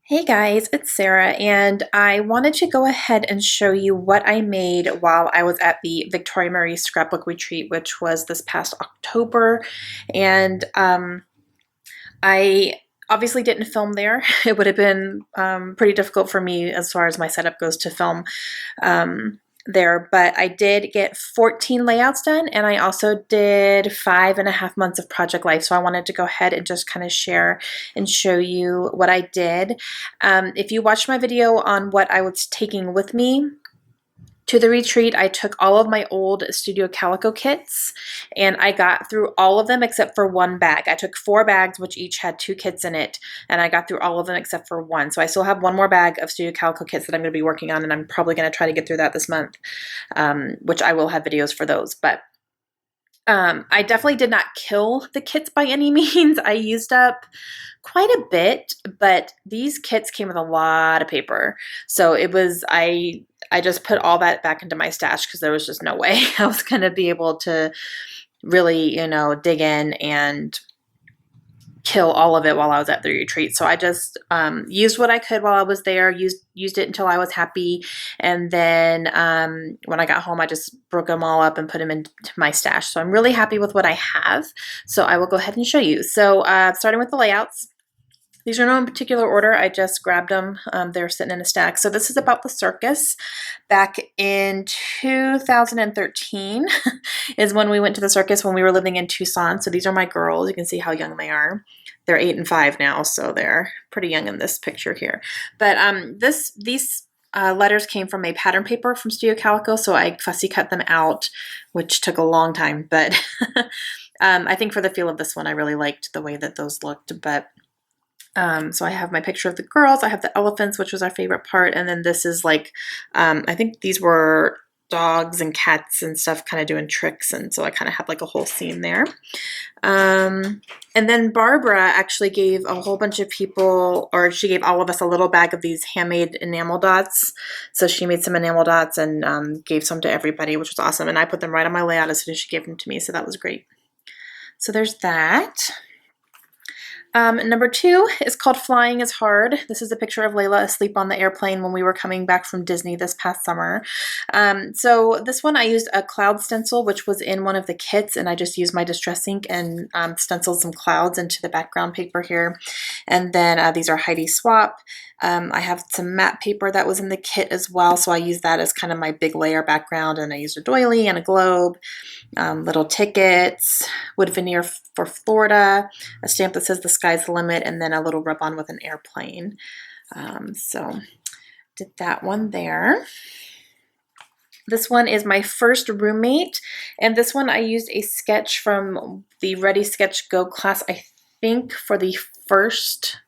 Hey guys, it's Sarah, and I wanted to go ahead and show you what I made while I was at the Victoria Marie Scrapbook Retreat, which was this past October. And I obviously didn't film there. It would have been pretty difficult for me as far as my setup goes to film there, but I did get 14 layouts done, and I also did 5.5 months of project life. So I wanted to go ahead and just kind of share and show you what I did. If you watched my video on what I was taking with me to the retreat, I took all of my old Studio Calico kits and I got through all of them except for one bag. I took 4 bags, which each had 2 kits in it, and I got through all of them except for one. So I still have one more bag of Studio Calico kits that I'm going to be working on, and I'm probably going to try to get through that this month, which I will have videos for those. But I definitely did not kill the kits by any means. I used up quite a bit, but these kits came with a lot of paper. So it was, I just put all that back into my stash because there was just no way I was going to be able to really, dig in and kill all of it while I was at the retreat. So I just used what I could while I was there, used it until I was happy. And then when I got home, I just broke them all up and put them into my stash. So I'm really happy with what I have. So I will go ahead and show you. So starting with the layouts. These are no in particular order. I just grabbed them. They're sitting in a stack. So this is about the circus. Back in 2013 is when we went to the circus when we were living in Tucson. So these are my girls. You can see how young they are. They're 8 and 5 now, so they're pretty young in this picture here. But these letters came from a pattern paper from Studio Calico, so I fussy cut them out, which took a long time. But I think for the feel of this one, I really liked the way that those looked. But so I have my picture of the girls. I have the elephants, which was our favorite part. And then this is like, I think these were dogs and cats and stuff kind of doing tricks. And so I kind of have like a whole scene there. And then Barbara actually gave a whole bunch of people, or she gave all of us a little bag of these handmade enamel dots. So she made some enamel dots and gave some to everybody, which was awesome. And I put them right on my layout as soon as she gave them to me. So that was great. So there's that. Number 2 is called Flying is Hard. This is a picture of Layla asleep on the airplane when we were coming back from Disney this past summer. So this one I used a cloud stencil, which was in one of the kits, and I just used my distress ink and stenciled some clouds into the background paper here. And then these are Heidi Swap. I have some matte paper that was in the kit as well, so I used that as kind of my big layer background, and I used a doily and a globe, little tickets, wood veneer for Florida, a stamp that says the sky's the limit, and then a little rub-on with an airplane. So did that one there. This one is my first roommate, and this one I used a sketch from the Ready Sketch Go class, I think for the first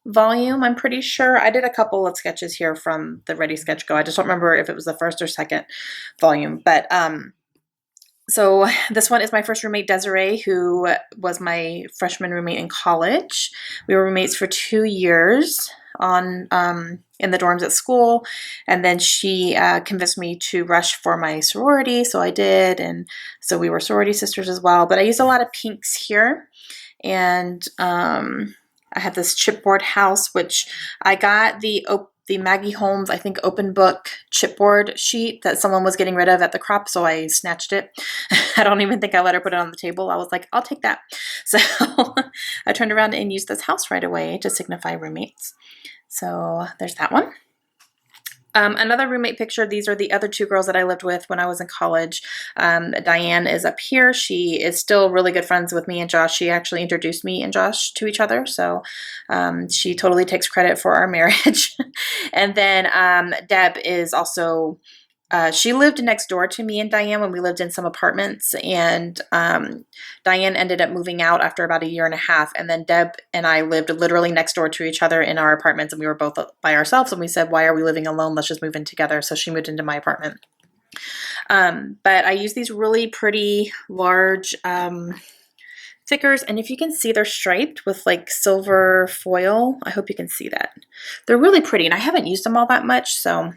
volume, I'm pretty sure. I did a couple of sketches here from the Ready Sketch Go. I just don't remember if it was the first or second volume, but so this one is my first roommate, Desiree, who was my freshman roommate in college. We were roommates for 2 years on in the dorms at school, and then she convinced me to rush for my sorority, so I did, and so we were sorority sisters as well. But I used a lot of pinks here, and I have this chipboard house, which I got the Maggie Holmes, I think, open book chipboard sheet that someone was getting rid of at the crop, so I snatched it. I don't even think I let her put it on the table. I was like, I'll take that. So I turned around and used this house right away to signify roommates. So there's that one. Another roommate picture, these are the other 2 girls that I lived with when I was in college. Diane is up here. She is still really good friends with me and Josh. She actually introduced me and Josh to each other, so she totally takes credit for our marriage. And then Deb is also, she lived next door to me and Diane when we lived in some apartments, and Diane ended up moving out after about 1.5 years, and then Deb and I lived literally next door to each other in our apartments, and we were both by ourselves, and we said, why are we living alone? Let's just move in together. So she moved into my apartment. But I use these really pretty large stickers, and if you can see, they're striped with like silver foil. I hope you can see that. They're really pretty, and I haven't used them all that much, so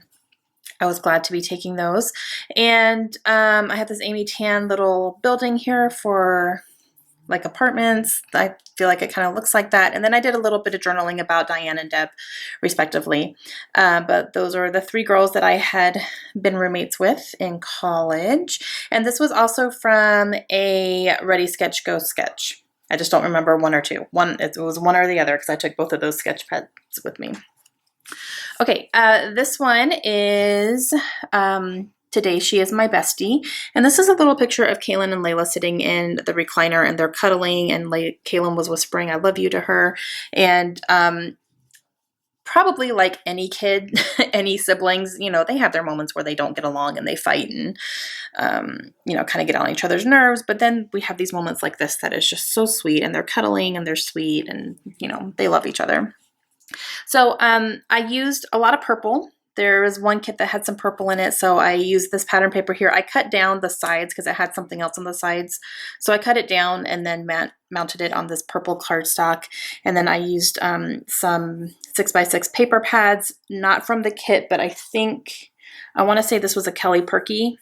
I was glad to be taking those. And I have this Amy Tan little building here for like apartments. I feel like it kind of looks like that. And then I did a little bit of journaling about Diane and Deb, respectively. But those are the 3 girls that I had been roommates with in college. And this was also from a Ready Sketch Go sketch. I just don't remember 1 or 2. It was one or the other because I took both of those sketch pads with me. Okay, this one is Today She Is My Bestie. And this is a little picture of Kailyn and Layla sitting in the recliner and they're cuddling, and Kailyn was whispering I love you to her. And probably like any kid, any siblings, you know, they have their moments where they don't get along and they fight and, you know, kind of get on each other's nerves. But then we have these moments like this that is just so sweet, and they're cuddling and they're sweet and, you know, they love each other. So I used a lot of purple. There was one kit that had some purple in it, so I used this pattern paper here. I cut down the sides because it had something else on the sides. So I cut it down and then mounted it on this purple cardstock. And then I used some 6x6 paper pads, not from the kit, but I want to say this was a Kelly Perky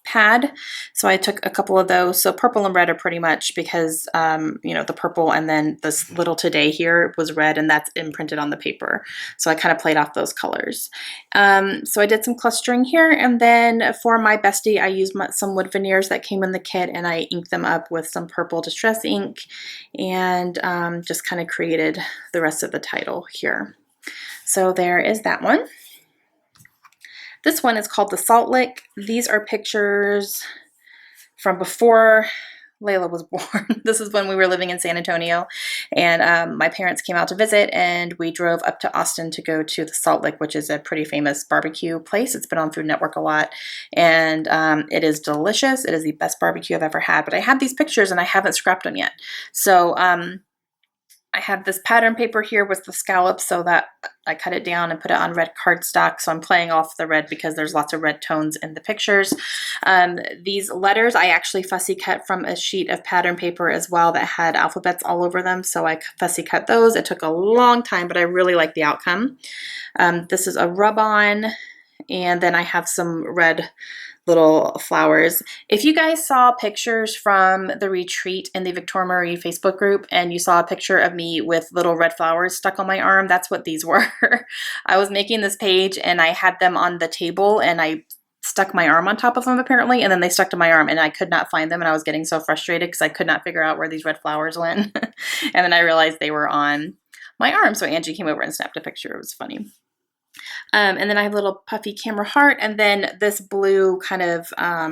pad. So I took a couple of those. So purple and red are pretty much because, you know, the purple and then this little Today here was red, and that's imprinted on the paper. So I kind of played off those colors. So I did some clustering here. And then for my Bestie, I used some wood veneers that came in the kit, and I inked them up with some purple distress ink and just kind of created the rest of the title here. So there is that one. This one is called the Salt Lick. These are pictures from before Layla was born. This is when we were living in San Antonio, and my parents came out to visit, and we drove up to Austin to go to the Salt Lick, which is a pretty famous barbecue place. It's been on Food Network a lot, and it is delicious. It is the best barbecue I've ever had, but I have these pictures and I haven't scrapped them yet. So I have this pattern paper here with the scallops, so that I cut it down and put it on red cardstock. So I'm playing off the red because there's lots of red tones in the pictures. These letters I actually fussy cut from a sheet of pattern paper as well that had alphabets all over them. So I fussy cut those. It took a long time, but I really like the outcome. This is a rub-on, and then I have some red little flowers. If you guys saw pictures from the retreat in the Victoria Marie Facebook group and you saw a picture of me with little red flowers stuck on my arm, that's what these were. I was making this page and I had them on the table and I stuck my arm on top of them apparently, and then they stuck to my arm and I could not find them, and I was getting so frustrated because I could not figure out where these red flowers went. And then I realized they were on my arm, so Angie came over and snapped a picture. It was funny. And then I have a little puffy camera heart, and then this blue kind of, I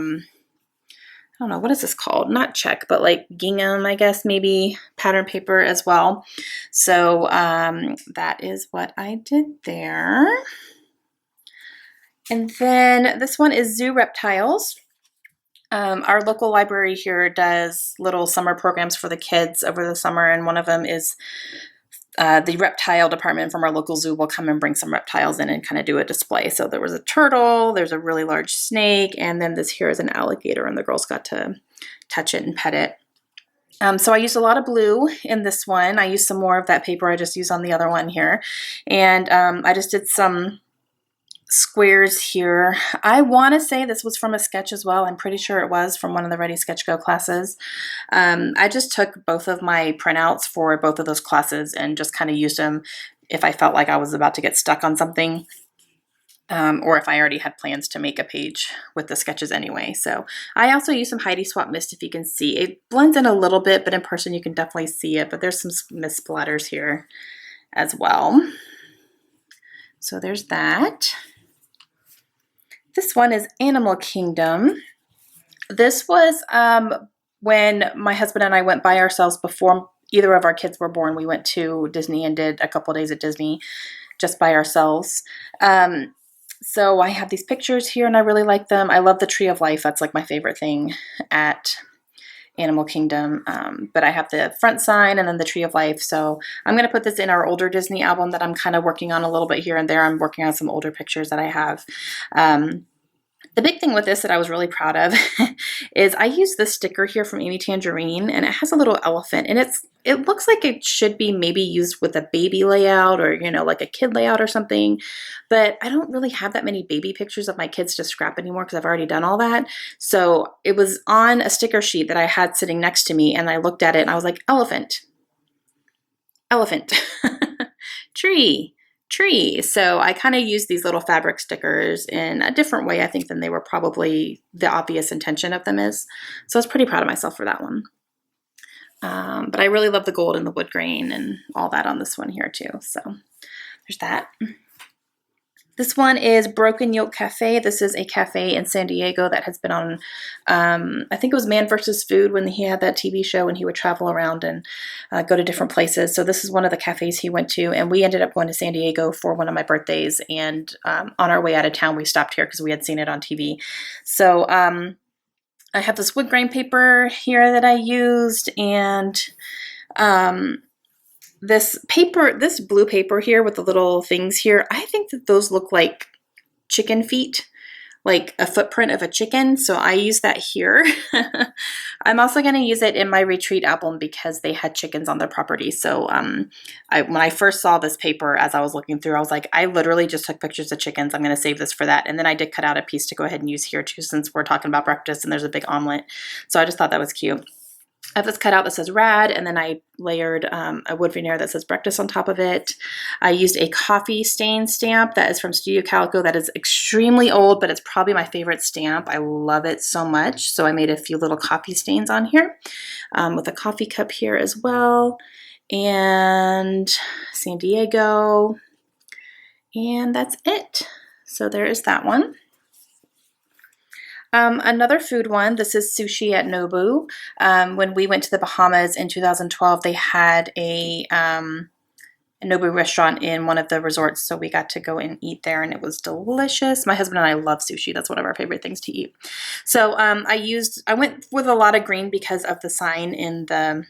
don't know, what is this called? Not check, but like gingham, I guess, maybe pattern paper as well. So that is what I did there. And then this one is Zoo Reptiles. Our local library here does little summer programs for the kids over the summer, and one of them is the reptile department from our local zoo will come and bring some reptiles in and kind of do a display. So there was a turtle, there's a really large snake, and then this here is an alligator, and the girls got to touch it and pet it. So I used a lot of blue in this one. I used some more of that paper I just used on the other one here. And I just did some squares here. I want to say this was from a sketch as well. I'm pretty sure it was from one of the Ready Sketch Go classes. I just took both of my printouts for both of those classes and just kind of used them if I felt like I was about to get stuck on something, or if I already had plans to make a page with the sketches anyway. So I also used some Heidi Swap Mist, if you can see. It blends in a little bit, but in person you can definitely see it, but there's some mist splatters here as well. So there's that. This one is Animal Kingdom. This was when my husband and I went by ourselves before either of our kids were born. We went to Disney and did a couple days at Disney just by ourselves. So I have these pictures here and I really like them. I love the Tree of Life. That's like my favorite thing at Animal Kingdom. But I have the front sign and then the Tree of Life. So I'm going to put this in our older Disney album that I'm kind of working on a little bit here and there. I'm working on some older pictures that I have. The big thing with this that I was really proud of is I used this sticker here from Amy Tangerine, and it has a little elephant, and it looks like it should be maybe used with a baby layout or, you know, like a kid layout or something, but I don't really have that many baby pictures of my kids to scrap anymore because I've already done all that. So it was on a sticker sheet that I had sitting next to me, and I looked at it and I was like, elephant, elephant, tree, tree. So I kind of used these little fabric stickers in a different way, I think, than they were probably the obvious intention of them is. So I was pretty proud of myself for that one. But I really love the gold and the wood grain and all that on this one here too. So there's that. This one is Broken Yolk Cafe. This is a cafe in San Diego that has been on, I think it was Man vs. Food when he had that TV show and he would travel around and go to different places. So this is one of the cafes he went to, and we ended up going to San Diego for one of my birthdays, and on our way out of town we stopped here because we had seen it on TV. So I have this wood grain paper here that I used, and this paper, this blue paper here with the little things here, I think that those look like chicken feet, like a footprint of a chicken. So I use that here. I'm also going to use it in my retreat album because they had chickens on their property. So when I first saw this paper, as I was looking through, I was like, I literally just took pictures of chickens. I'm going to save this for that. And then I did cut out a piece to go ahead and use here too, since we're talking about breakfast and there's a big omelet. So I just thought that was cute. I have this cutout that says rad, and then I layered a wood veneer that says breakfast on top of it. I used a coffee stain stamp that is from Studio Calico that is extremely old, but it's probably my favorite stamp. I love it so much. So I made a few little coffee stains on here with a coffee cup here as well. And San Diego. And that's it. So there is that one. Another food one, this is sushi at Nobu. When we went to the Bahamas in 2012, they had a Nobu restaurant in one of the resorts, so we got to go and eat there, and it was delicious. My husband and I love sushi. That's one of our favorite things to eat. So I went with a lot of green because of the sign in the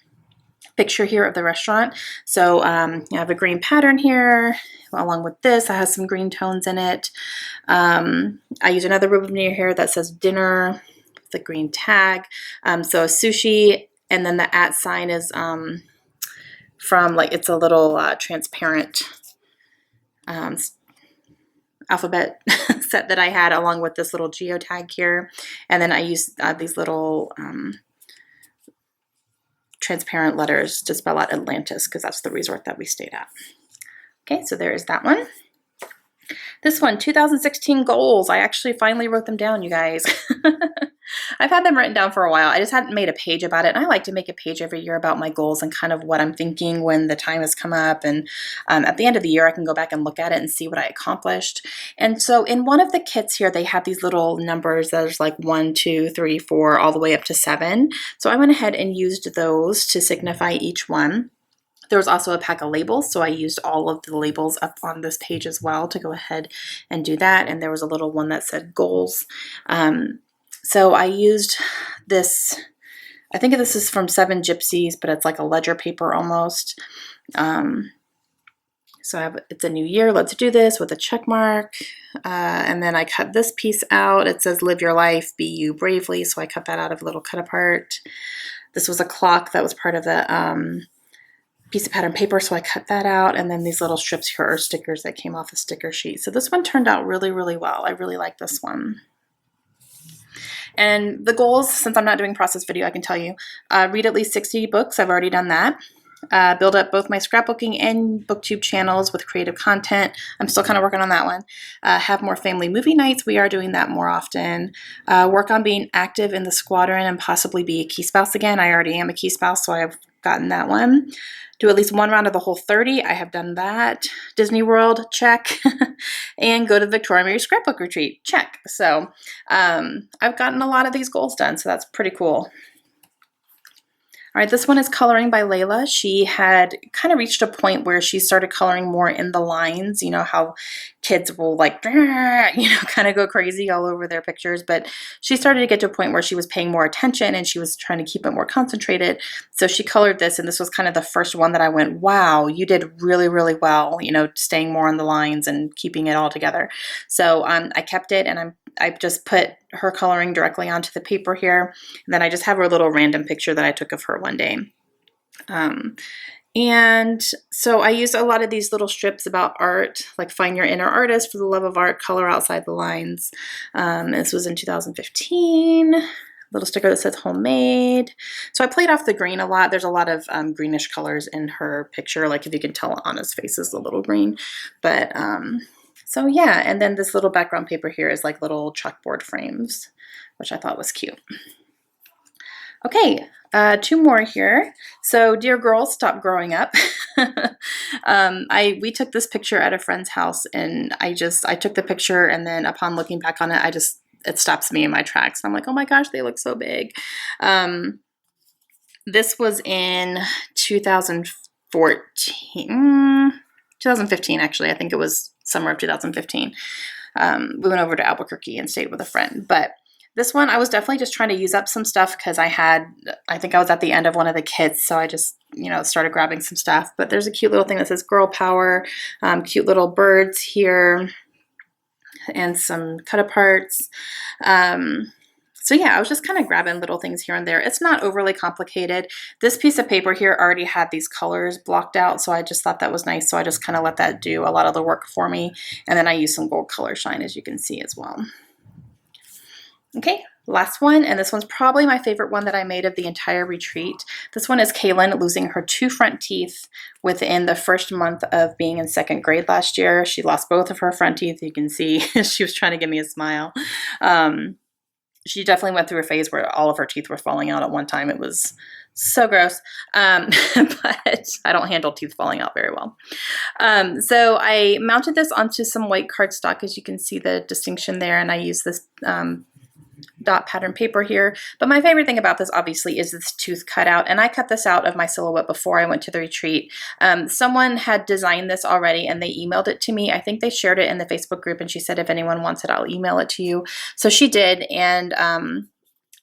picture here of the restaurant. So I have a green pattern here. Along with this, I have some green tones in it. I use another ribbon veneer here that says dinner with a green tag. So sushi, and then the @ sign is from, like, it's a little transparent alphabet set that I had along with this little geotag here. And then I used these little transparent letters to spell out Atlantis because that's the resort that we stayed at. Okay, so there is that one. This one, 2016 goals. I actually finally wrote them down, you guys. I've had them written down for a while. I just hadn't made a page about it. And I like to make a page every year about my goals and kind of what I'm thinking when the time has come up. And at the end of the year, I can go back and look at it and see what I accomplished. And so in one of the kits here, they have these little numbers. There's like 1, 2, 3, 4, all the way up to 7. So I went ahead and used those to signify each one. There was also a pack of labels, so I used all of the labels up on this page as well to go ahead and do that. And there was a little one that said goals. So I used this, I think this is from Seven Gypsies, but it's like a ledger paper almost. So I have, it's a new year, let's do this with a check mark. And then I cut this piece out. It says live your life, be you bravely. So I cut that out of a little cut apart. This was a clock that was part of the piece of pattern paper, so I cut that out, and then these little strips here are stickers that came off a sticker sheet. So this one turned out really, really well. I really like this one. And the goals, since I'm not doing process video, I can tell you, read at least 60 books. I've already done that. Build up both my scrapbooking and booktube channels with creative content. I'm still kind of working on that one. Have more family movie nights. We are doing that more often. Work on being active in the squadron and possibly be a key spouse again. I already am a key spouse, so I've gotten that one. Do at least one round of the whole 30. I have done that. Disney World, check. And go to the Victoria Mary Scrapbook Retreat, check. So I've gotten a lot of these goals done, so that's pretty cool. All right, this one is Coloring by Layla. She had kind of reached a point where she started coloring more in the lines. You know how kids will like, kind of go crazy all over their pictures. But she started to get to a point where she was paying more attention and she was trying to keep it more concentrated. So she colored this, and this was kind of the first one that I went, wow, you did really, really well, staying more on the lines and keeping it all together. So I kept it, and I just put her coloring directly onto the paper here. And then I just have a little random picture that I took of her one day. And so I used a lot of these little strips about art, like find your inner artist, for the love of art, color outside the lines. This was in 2015. Little sticker that says homemade. So I played off the green a lot. There's a lot of greenish colors in her picture. Like if you can tell, Anna's face is a little green. But so yeah, and then this little background paper here is like little chalkboard frames, which I thought was cute. Okay, 2 more here. So, dear girls, stop growing up. We took this picture at a friend's house, and I took the picture, and then upon looking back on it, it stops me in my tracks. And I'm like, oh my gosh, they look so big. This was in 2015, actually. I think it was summer of 2015. We went over to Albuquerque and stayed with a friend, but this one, I was definitely just trying to use up some stuff because I think I was at the end of one of the kits, so I just, started grabbing some stuff. But there's a cute little thing that says girl power, cute little birds here, and some cut aparts. So yeah, I was just kind of grabbing little things here and there. It's not overly complicated. This piece of paper here already had these colors blocked out, so I just thought that was nice. So I just kind of let that do a lot of the work for me. And then I used some gold color shine, as you can see as well. Okay, last one, and this one's probably my favorite one that I made of the entire retreat. This one is Kailyn losing her 2 front teeth within the first month of being in 2nd grade last year. She lost both of her front teeth. You can see she was trying to give me a smile. She definitely went through a phase where all of her teeth were falling out at one time. It was so gross, but I don't handle teeth falling out very well. So I mounted this onto some white cardstock, as you can see the distinction there, and I used this dot pattern paper here. But my favorite thing about this obviously is this tooth cutout, and I cut this out of my silhouette before I went to the retreat. Someone had designed this already and they emailed it to me. I think they shared it in the Facebook group, and she said if anyone wants it, I'll email it to you. So she did, and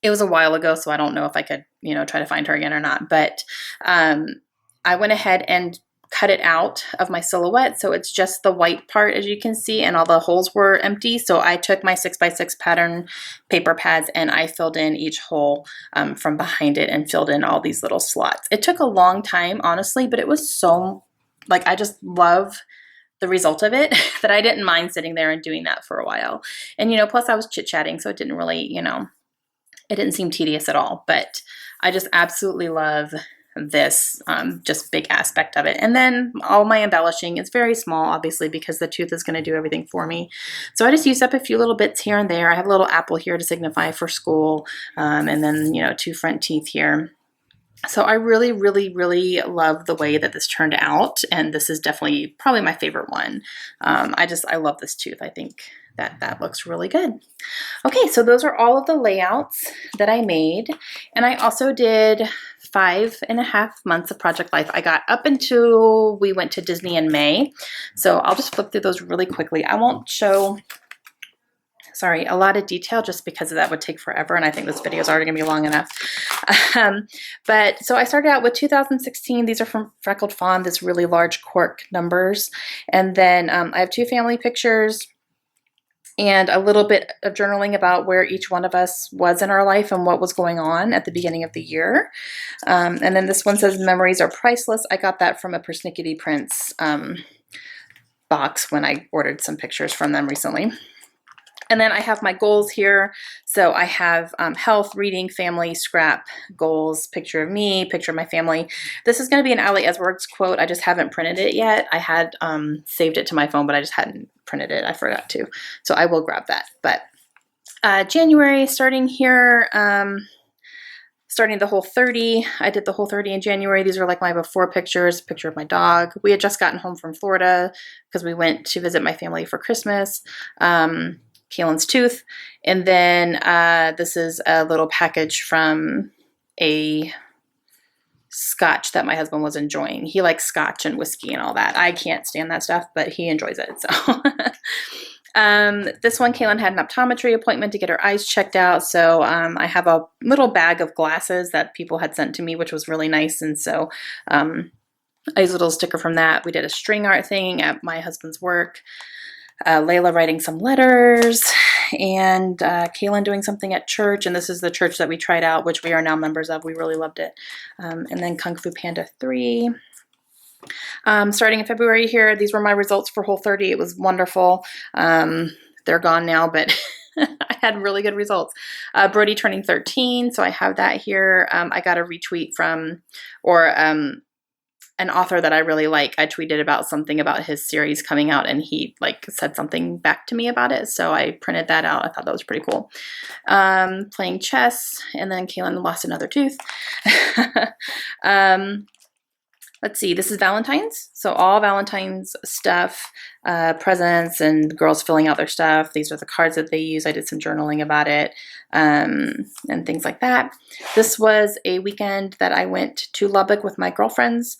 it was a while ago, so I don't know if I could try to find her again or not, but I went ahead and cut it out of my silhouette, so it's just the white part, as you can see, and all the holes were empty. So I took my 6x6 pattern paper pads and I filled in each hole from behind it and filled in all these little slots. It took a long time, honestly, but it was so, I just love the result of it that I didn't mind sitting there and doing that for a while. And plus I was chit-chatting, so it didn't really, it didn't seem tedious at all. But I just absolutely love this just big aspect of it. And then all my embellishing is very small, obviously, because the tooth is going to do everything for me. So I just used up a few little bits here and there. I have a little apple here to signify for school, and then 2 front teeth here. So I really, really, really love the way that this turned out, and this is definitely probably my favorite one. I love this tooth. I think that looks really good. Okay, so those are all of the layouts that I made, and I also did 5.5 months of project life. I got up until we went to Disney in May, so I'll just flip through those really quickly. I won't show a lot of detail just because that would take forever, and I think this video is already gonna be long enough. But so I started out with 2016. These are from Freckled Fawn, this really large cork numbers, and then I have 2 family pictures and a little bit of journaling about where each one of us was in our life and what was going on at the beginning of the year. And then this one says memories are priceless. I got that from a Persnickety Prints box when I ordered some pictures from them recently. And then I have my goals here. So I have health, reading, family, scrap, goals, picture of me, picture of my family. This is going to be an Ali Edwards quote. I just haven't printed it yet. I had saved it to my phone, but I just hadn't printed it. I forgot to. So I will grab that. But January, starting here, starting the whole 30. I did the whole 30 in January. These are like my before pictures, picture of my dog. We had just gotten home from Florida because we went to visit my family for Christmas. Kailyn's tooth. And then this is a little package from a scotch that my husband was enjoying. He likes scotch and whiskey and all that. I can't stand that stuff, but he enjoys it. So this one, Kailyn had an optometry appointment to get her eyes checked out. So I have a little bag of glasses that people had sent to me, which was really nice. And so I used a little sticker from that. We did a string art thing at my husband's work. Layla writing some letters, and Kailyn doing something at church, and this is the church that we tried out, which we are now members of. We really loved it. And then Kung Fu Panda 3. Starting in February here, these were my results for Whole30. It was wonderful. They're gone now, but I had really good results. Brody turning 13, so I have that here. I got a retweet from, or an author that I really like. I tweeted about something about his series coming out, and he like said something back to me about it, so I printed that out. I thought that was pretty cool. Playing chess, and then Kailyn lost another tooth. Let's see, this is Valentine's. So all Valentine's stuff, presents and girls filling out their stuff. These are the cards that they use. I did some journaling about it, and things like that. This was a weekend that I went to Lubbock with my girlfriends.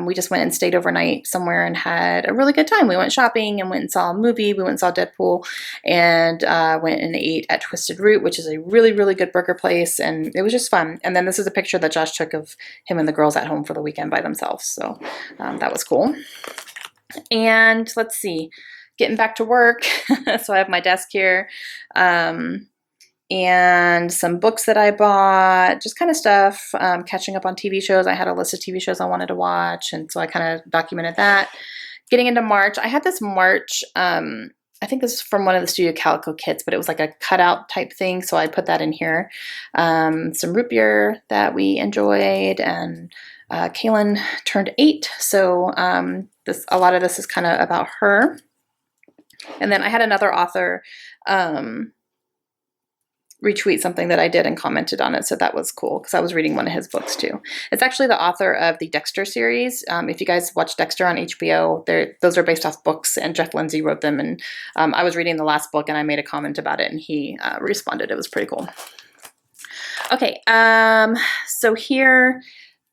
We just went and stayed overnight somewhere and had a really good time. We went shopping and went and saw a movie. We went and saw Deadpool, and went and ate at Twisted Root, which is a really, really good burger place, and it was just fun. And then this is a picture that Josh took of him and the girls at home for the weekend by themselves. So that was cool. And let's see, getting back to work. So I have my desk here, and some books that I bought, just kind of stuff, catching up on TV shows. I had a list of TV shows I wanted to watch, and so I kind of documented that. Getting into March, I had this March, I think this is from one of the Studio Calico kits, but it was like a cutout type thing, so I put that in here. Some root beer that we enjoyed, and Kailyn turned 8, so a lot of this is kind of about her. And then I had another author retweet something that I did and commented on it, so that was cool because I was reading one of his books too. It's actually the author of the Dexter series. If you guys watch Dexter on HBO, those are based off books, and Jeff Lindsay wrote them. And I was reading the last book, and I made a comment about it, and he responded. It was pretty cool. Okay, so here,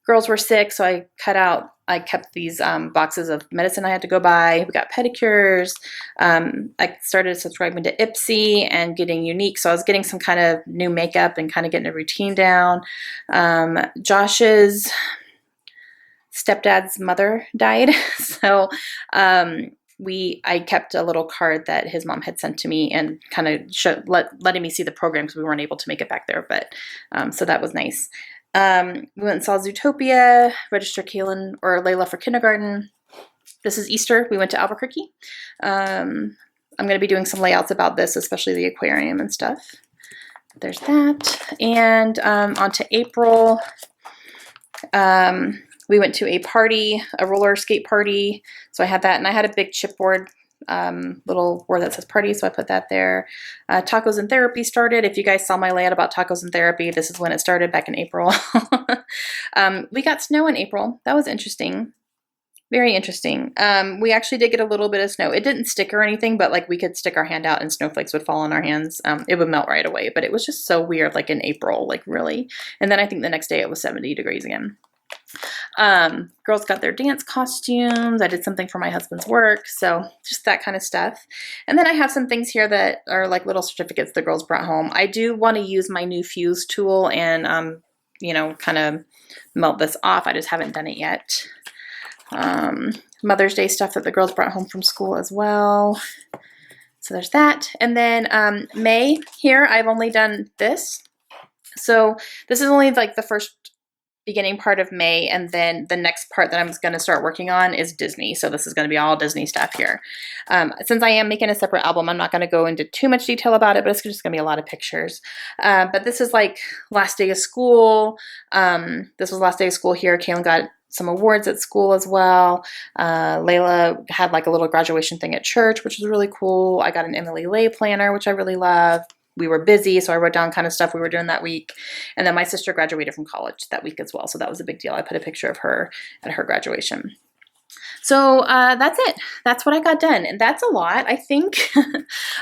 girls were sick, so I kept these boxes of medicine I had to go buy. We got pedicures. I started subscribing to Ipsy and getting Unique, so I was getting some kind of new makeup and kind of getting a routine down. Josh's stepdad's mother died, so I kept a little card that his mom had sent to me and kind of letting me see the program because we weren't able to make it back there, but so that was nice. We went and saw Zootopia, registered Kailyn or Layla for kindergarten. This is Easter. We went to Albuquerque. I'm going to be doing some layouts about this, especially the aquarium and stuff. There's that. And on to April. We went to a party, a roller skate party. So I had that, and I had a big chipboard, little board that says party, so I put that there. Tacos and therapy started. If you guys saw my layout about tacos and therapy, this is when it started, back in April. We got snow in April. That was interesting. Very interesting. We actually did get a little bit of snow. It didn't stick or anything, but like we could stick our hand out and snowflakes would fall on our hands. It would melt right away, but it was just so weird, like in April, like really. And then I think the next day it was 70 degrees again. Girls got their dance costumes. I did something for my husband's work, so just that kind of stuff. And then I have some things here that are like little certificates the girls brought home. I do want to use my new fuse tool and you know, kind of melt this off. I just haven't done it yet. Mother's Day stuff that the girls brought home from school as well. So there's that. And then May here, I've only done this. So this is only like the first beginning part of May, and then the next part that I'm going to start working on is Disney. So this is going to be all Disney stuff here. Since I am making a separate album, I'm not going to go into too much detail about it, but it's just going to be a lot of pictures. But this is like last day of school. This was last day of school here. Kailyn got some awards at school as well. Layla had like a little graduation thing at church, which was really cool. I got an Emily Lay planner, which I really love. We were busy, so I wrote down kind of stuff we were doing that week. And then my sister graduated from college that week as well, so that was a big deal. I put a picture of her at her graduation. So that's it. That's what I got done, and that's a lot, I think.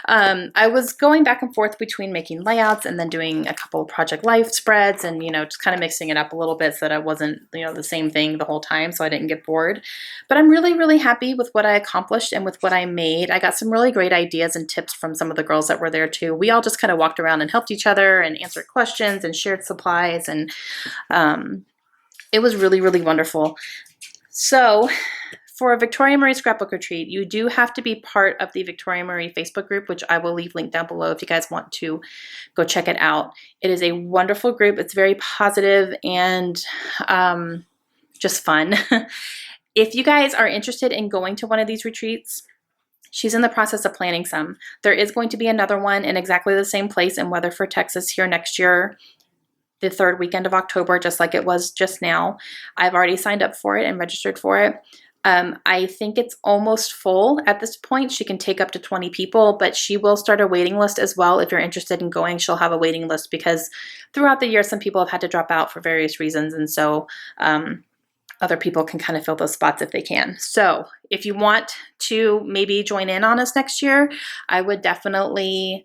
I was going back and forth between making layouts and then doing a couple of Project Life spreads and, you know, just kind of mixing it up a little bit so that I wasn't, you know, the same thing the whole time, so I didn't get bored. But I'm really, really happy with what I accomplished and with what I made. I got some really great ideas and tips from some of the girls that were there too. We all just kind of walked around and helped each other and answered questions and shared supplies, and it was really, really wonderful. So for a Victoria Marie scrapbook retreat, you do have to be part of the Victoria Marie Facebook group, which I will leave linked down below if you guys want to go check it out. It is a wonderful group. It's very positive and just fun. If you guys are interested in going to one of these retreats, she's in the process of planning some. There is going to be another one in exactly the same place in Weatherford, Texas here next year, the third weekend of October, just like it was just now. I've already signed up for it and registered for it. I think it's almost full at this point. She can take up to 20 people, but she will start a waiting list as well. If you're interested in going, she'll have a waiting list because throughout the year, some people have had to drop out for various reasons. And so other people can kind of fill those spots if they can. So if you want to maybe join in on us next year, I would definitely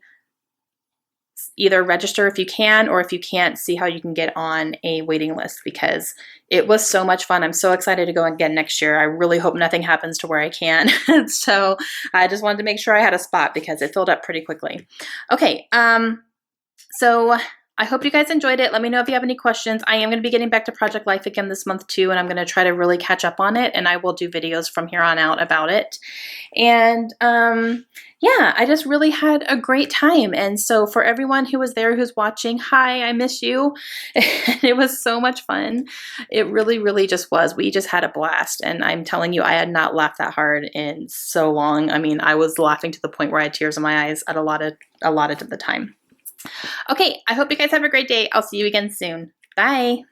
either register if you can, or if you can't, see how you can get on a waiting list because it was so much fun. I'm so excited to go again next year. I really hope nothing happens to where I can. So I just wanted to make sure I had a spot because it filled up pretty quickly. Okay, so I hope you guys enjoyed it. Let me know if you have any questions. I am going to be getting back to Project Life again this month too, and I'm going to try to really catch up on it, and I will do videos from here on out about it. And yeah, I just really had a great time. And so for everyone who was there, who's watching, hi, I miss you. It was so much fun. It really, really just was. We just had a blast. And I'm telling you, I had not laughed that hard in so long. I mean, I was laughing to the point where I had tears in my eyes at a lot of the time. Okay, I hope you guys have a great day. I'll see you again soon. Bye.